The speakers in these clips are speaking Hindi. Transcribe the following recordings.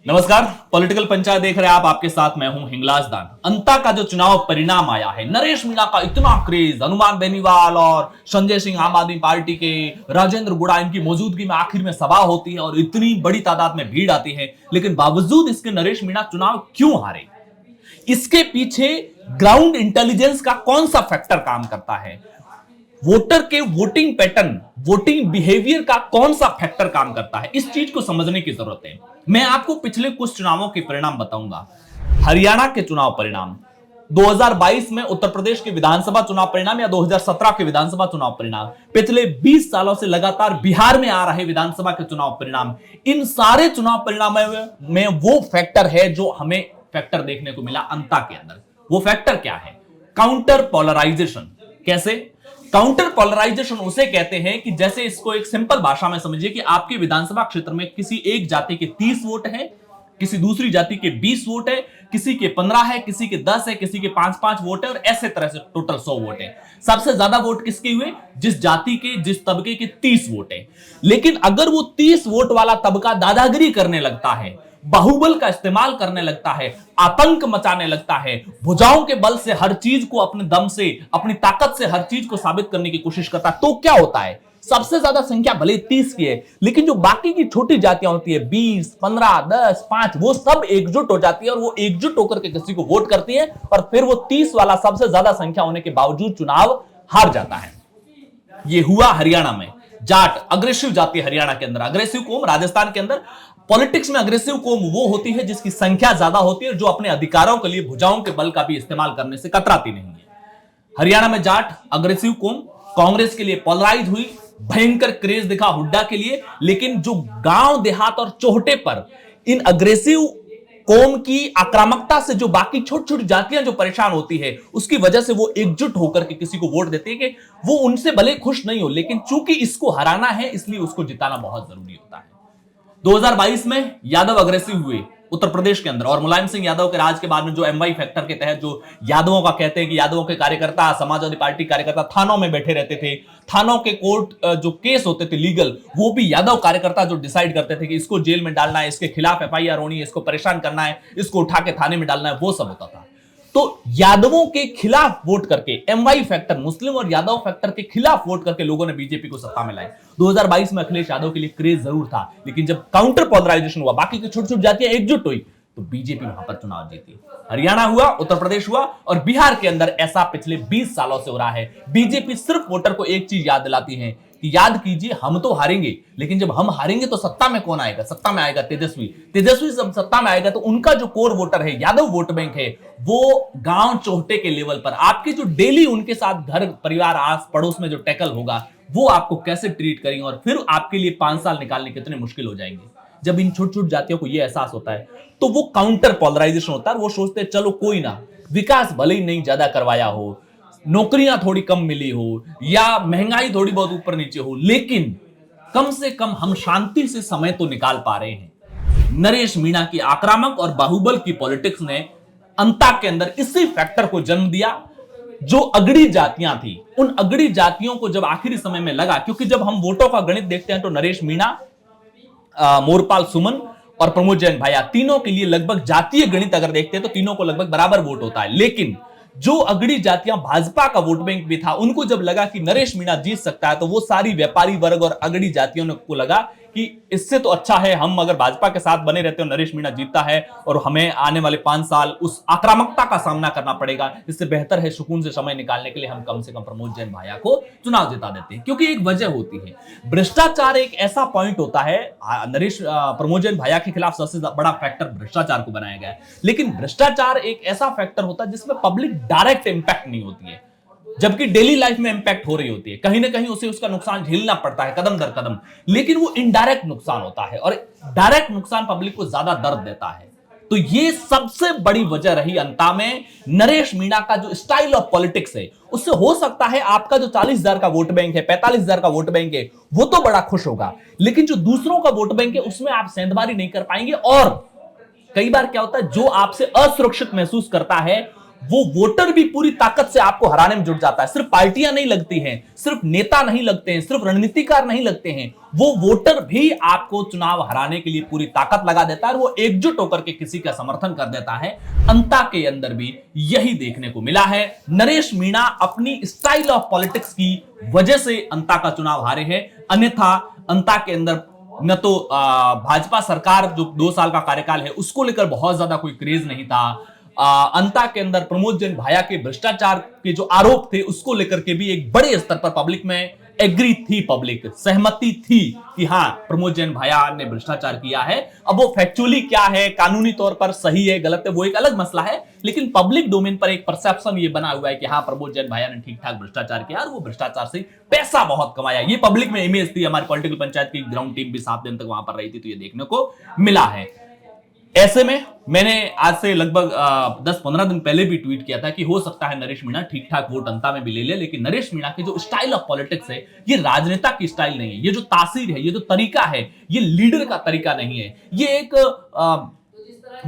नमस्कार, पॉलिटिकल पंचायत देख रहे हैं आप। आपके साथ मैं हूं हिंगलाज दान। अंता का जो चुनाव परिणाम आया है, नरेश मीणा का इतना क्रेज, हनुमान बेनीवाल और संजय सिंह आम आदमी पार्टी के, राजेंद्र गुड़ा, इनकी मौजूदगी में आखिर में सभा होती है और इतनी बड़ी तादाद में भीड़ आती है, लेकिन बावजूद इसके नरेश मीणा चुनाव क्यों हारे? इसके पीछे ग्राउंड इंटेलिजेंस का कौन सा फैक्टर काम करता है? वोटर के वोटिंग पैटर्न, वोटिंग बिहेवियर का कौन सा फैक्टर काम करता है? इस चीज को समझने की जरूरत है। मैं आपको पिछले कुछ चुनावों के परिणाम बताऊंगा। हरियाणा के चुनाव परिणाम, 2022 में उत्तर प्रदेश के विधानसभा चुनाव परिणाम या 2017 के विधानसभा चुनाव परिणाम, पिछले 20 सालों से लगातार बिहार में आ रहे विधानसभा के चुनाव परिणाम, इन सारे चुनाव परिणामों में वो फैक्टर है जो हमें फैक्टर देखने को मिला अंता के अंदर। वो फैक्टर क्या है? Counter polarization. कैसे? काउंटर पोलराइजेशन उसे कहते हैं कि जैसे इसको एक सिंपल भाषा में समझिए कि आपके विधानसभा क्षेत्र में किसी एक जाति के 30 वोट है, किसी दूसरी जाति के 20 वोट है, किसी के 15 है, किसी के 10 है, किसी के 5-5 वोट है और ऐसे तरह से टोटल 100 वोट है। सबसे ज्यादा वोट किसके हुए? जिस जाति के, जिस तबके के 30 वोट है। लेकिन अगर वो 30 वोट वाला तबका दादागिरी करने लगता है, बाहुबल का इस्तेमाल करने लगता है, आतंक मचाने लगता है, भुजाओं के बल से हर चीज को, अपने दम से, अपनी ताकत से हर चीज को साबित करने की कोशिश करता है, तो क्या होता है? सबसे ज्यादा संख्या भले 30 की है, लेकिन जो बाकी की छोटी जातियां होती है, 20, 15, 10, 5, वो सब एकजुट हो जाती है और वो एकजुट होकर के किसी को वोट करती है और फिर वो 30 वाला सबसे ज्यादा संख्या होने के बावजूद चुनाव हार जाता है। ये हुआ हरियाणा में। जाट, अग्रेसिव जाति हरियाणा के अंदर, अग्रेसिव कौम राजस्थान के अंदर। पॉलिटिक्स में अग्रेसिव कौम वो होती है जिसकी संख्या ज्यादा होती है, जो अपने अधिकारों के लिए भुजाओं के बल का भी इस्तेमाल करने से कतराती नहीं है। हरियाणा में जाट, अग्रेसिव कौम, कांग्रेस के लिए पोलराइज हुई, भयंकर क्रेज दिखा हुड्डा के लिए। लेकिन जो गांव देहात और चौहटे पर इन अग्रेसिव कौम की आक्रामकता से जो बाकी छोटी छोटी जातियां जो परेशान होती है, उसकी वजह से वो एकजुट होकर के किसी को वोट देती है कि वो उनसे भले खुश नहीं हो, लेकिन चूंकि इसको हराना है इसलिए उसको जिताना बहुत जरूरी होता है। 2022 में यादव अग्रेसिव हुए उत्तर प्रदेश के अंदर और मुलायम सिंह यादव के राज के बाद में जो एमवाई फैक्टर के तहत जो यादवों का कहते हैं कि यादवों के कार्यकर्ता, समाजवादी पार्टी कार्यकर्ता थानों में बैठे रहते थे, थानों के कोर्ट जो केस होते थे लीगल, वो भी यादव कार्यकर्ता जो डिसाइड करते थे कि इसको जेल में डालना है, इसके खिलाफ एफआईआर होनी है, इसको परेशान करना है, इसको उठा के थाने में डालना है, वो सब होता था। तो यादवों के खिलाफ वोट करके, एमवाई फैक्टर, मुस्लिम और यादव फैक्टर के खिलाफ वोट करके लोगों ने बीजेपी को सत्ता में लाए। 2022 में अखिलेश यादव के लिए क्रेज जरूर था, लेकिन जब काउंटर पोलराइजेशन हुआ, बाकी की छोटी छोटी जातियां एकजुट हुई, तो बीजेपी वहां पर चुनाव जीती। हरियाणा हुआ, उत्तर प्रदेश हुआ और बिहार के अंदर ऐसा पिछले 20 सालों से हो रहा है। बीजेपी सिर्फ वोटर को एक चीज याद दिलाती है कि याद कीजिए हम तो हारेंगे, लेकिन जब हम हारेंगे तो सत्ता में कौन आएगा? सत्ता में आएगा तेजस्वी। तेजस्वी जब सत्ता में आएगा तो उनका जो कोर वोटर है, यादव वोट बैंक है, वो गांव चौहटे के लेवल पर आपकी जो डेली उनके साथ घर परिवार आस पड़ोस में जो टैकल होगा, वो आपको कैसे ट्रीट करेंगे और फिर आपके लिए 5 साल निकालने कितने मुश्किल हो जाएंगे। जब इन छोटी छोटी जातियों को यह एहसास होता है तो वो काउंटर पोलराइजेशन होता है। वो सोचते हैं चलो कोई ना, विकास भले ही नहीं ज्यादा करवाया हो, नौकरियां थोड़ी कम मिली हो या महंगाई थोड़ी बहुत ऊपर नीचे हो, लेकिन कम से कम हम शांति से समय तो निकाल पा रहे हैं। नरेश मीणा की आक्रामक और बाहुबल की पॉलिटिक्स ने अंता के अंदर इसी फैक्टर को जन्म दिया। जो अगड़ी जातियां थी, उन अगड़ी जातियों को जब आखिरी समय में लगा, क्योंकि जब हम वोटों का गणित देखते हैं तो नरेश मीणा, मोरपाल सुमन और प्रमोद जैन भाया, तीनों के लिए लगभग जातीय गणित अगर देखते हैं तो तीनों को लगभग बराबर वोट होता है। लेकिन जो अगड़ी जातियां भाजपा का वोट बैंक भी था, उनको जब लगा कि नरेश मीणा जीत सकता है, तो वो सारी व्यापारी वर्ग और अगड़ी जातियों को लगा कि इससे तो अच्छा है हम अगर भाजपा के साथ बने रहते हो, नरेश मीणा जीतता है और हमें आने वाले 5 साल उस आक्रामकता का सामना करना पड़ेगा, इससे बेहतर है सुकून से समय निकालने के लिए हम कम से कम प्रमोद जैन भाया को चुनाव जिता देते हैं। क्योंकि एक वजह होती है, भ्रष्टाचार एक ऐसा पॉइंट होता है। प्रमोद जैन भाया के खिलाफ सबसे बड़ा फैक्टर भ्रष्टाचार को बनाया गया है, लेकिन भ्रष्टाचार एक ऐसा फैक्टर होता है जिसमें पब्लिक डायरेक्ट इंपैक्ट नहीं होती है, जबकि डेली लाइफ में इंपैक्ट हो रही होती है। कहीं ना कहीं उसे उसका नुकसान झेलना पड़ता है कदम दर कदम, लेकिन वो इनडायरेक्ट नुकसान होता है और डायरेक्ट नुकसान पब्लिक को ज्यादा दर्द देता है। तो ये सबसे बड़ी वजह रही अंता में नरेश मीणा का जो स्टाइल ऑफ पॉलिटिक्स है। उससे हो सकता है आपका जो 40,000 का वोट बैंक है, 45,000 का वोट बैंक है, वो तो बड़ा खुश होगा, लेकिन जो दूसरों का वोट बैंक है उसमें आप सेंधमारी नहीं कर पाएंगे। और कई बार क्या होता है, जो आपसे असुरक्षित महसूस करता है वो वोटर भी पूरी ताकत से आपको हराने में जुट जाता है। सिर्फ पार्टियां नहीं लगती हैं, सिर्फ नेता नहीं लगते हैं, सिर्फ रणनीतिकार नहीं लगते हैं, वो वोटर भी आपको चुनाव हराने के लिए पूरी ताकत लगा देता है और वो एकजुट होकर के किसी का समर्थन कर देता है। अंता के अंदर भी यही देखने को मिला है। नरेश मीणा अपनी स्टाइल ऑफ पॉलिटिक्स की वजह से अंता का चुनाव हारे हैं, अन्यथा अंता के अंदर न तो भाजपा सरकार जो 2 साल का कार्यकाल है उसको लेकर बहुत ज्यादा कोई क्रेज नहीं था। अंता के अंदर प्रमोद जैन भाया के भ्रष्टाचार के जो आरोप थे उसको लेकर के भी एक बड़े स्तर पर पब्लिक में एग्री थी, पब्लिक सहमति थी कि हाँ प्रमोद जैन भाया ने भ्रष्टाचार किया है। अब वो फैक्चुअली क्या है, कानूनी तौर पर सही है गलत है, वो एक अलग मसला है, लेकिन पब्लिक डोमेन पर एक परसेप्शन ये बना हुआ है कि हाँ प्रमोद जैन भाया ने ठीक ठाक भ्रष्टाचार किया और वो भ्रष्टाचार से पैसा बहुत कमाया। ये पब्लिक में इमेज थी। हमारी पॉलिटिकल पंचायत की ग्राउंड टीम भी 7 दिन तक वहां पर रही थी, तो ये देखने को मिला है। ऐसे में मैंने आज से लगभग 10-15 दिन पहले भी ट्वीट किया था कि हो सकता है नरेश मीणा ठीक ठाक वोट अंता में भी ले ले, लेकिन नरेश मीणा की जो स्टाइल ऑफ पॉलिटिक्स है ये राजनेता की स्टाइल नहीं है। ये जो तासीर है, ये जो तरीका है, ये लीडर का तरीका नहीं है। ये एक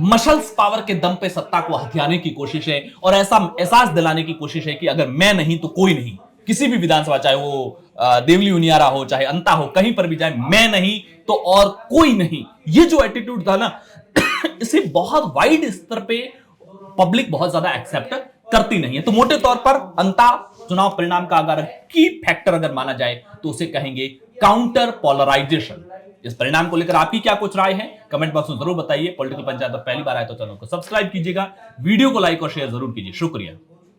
मशल्स पावर के दम पे सत्ता को हथियाने की कोशिश है और ऐसा एहसास दिलाने की कोशिश है कि अगर मैं नहीं तो कोई नहीं। किसी भी विधानसभा, चाहे वो देवली उनियारा हो चाहे अंता हो, कहीं पर भी जाए मैं नहीं तो और कोई नहीं, ये जो एटीट्यूड था ना इसे बहुत वाइड स्तर पे पब्लिक बहुत ज्यादा एक्सेप्ट करती नहीं है। तो मोटे तौर पर अंता चुनाव परिणाम का अगर की फैक्टर अगर माना जाए तो उसे कहेंगे काउंटर पोलराइजेशन। इस परिणाम को लेकर आपकी क्या कुछ राय है कमेंट बॉक्स में जरूर बताइए। पॉलिटिकल पंचायत पर पहली बार आए तो चैनल को सब्सक्राइब कीजिएगा, वीडियो को लाइक और शेयर जरूर कीजिए। शुक्रिया।